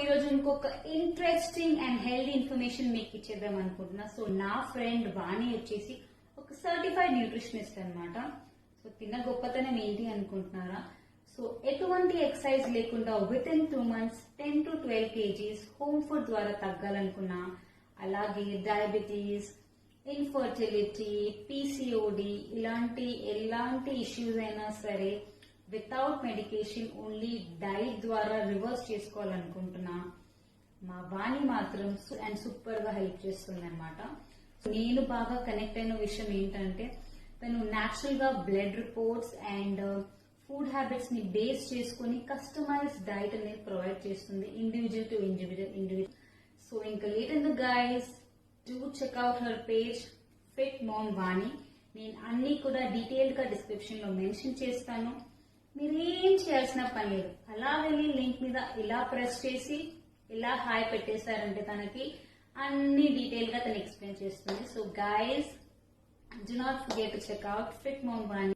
ఈరోజు ఇంకొక interesting and healthy information మీకు ఇచ్చేద్దాం అనుకుంటున్నా. సో నా ఫ్రెండ్ వాణి వచ్చేసి ఒక సర్టిఫైడ్ న్యూట్రిషనిస్ట్ అన్నమాట. సో తిన్న గొప్పతనం ఏంటి అనుకుంటున్నారా? సో ఎటువంటి ఎక్సర్సైజ్ లేకుండా with in 2 months 10 to 12 kgs home food ద్వారా తగ్గాలనుకున్నా, అలాగే డయాబెటీస్, ఇన్ఫర్టిలిటీ, పీసీఓడి ఎలాంటి ఇష్యూస్ అయినా సరే వితౌట్ మెడికేషన్ ఓన్లీ డైట్ ద్వారా రివర్స్ చేసుకోవాలనుకుంటున్నా, మా వాణి మాత్రం అండ్ సూపర్ గా హెల్ప్ చేస్తుంది అనమాట. నేను బాగా కనెక్ట్ అయిన విషయం ఏంటంటే తను న్యాచురల్ గా blood reports and food habits ని బేస్ చేసుకుని కస్టమైజ్ డైట్ అనేది ప్రొవైడ్ చేస్తుంది, ఇండివిజువల్ టు ఇండివిజువల్. సో ఇంకా లేట్ ఎందుకు guys, do check out her page fit mom Vani. నేను అన్ని కూడా డీటెయిల్డ్ గా డిస్క్రిప్షన్ లో మెన్షన్ చేస్తాను. మీరేం చేయాల్సిన పని లేదు, అలా వెళ్ళి లింక్ మీద ఇలా ప్రెస్ చేసి ఇలా హాయ్ పెట్టేశారంటే తనకి అన్ని డీటెయిల్ గా తను ఎక్స్ప్లెయిన్ చేస్తుంది. So guys, do not forget to check out Fit Mom Vani.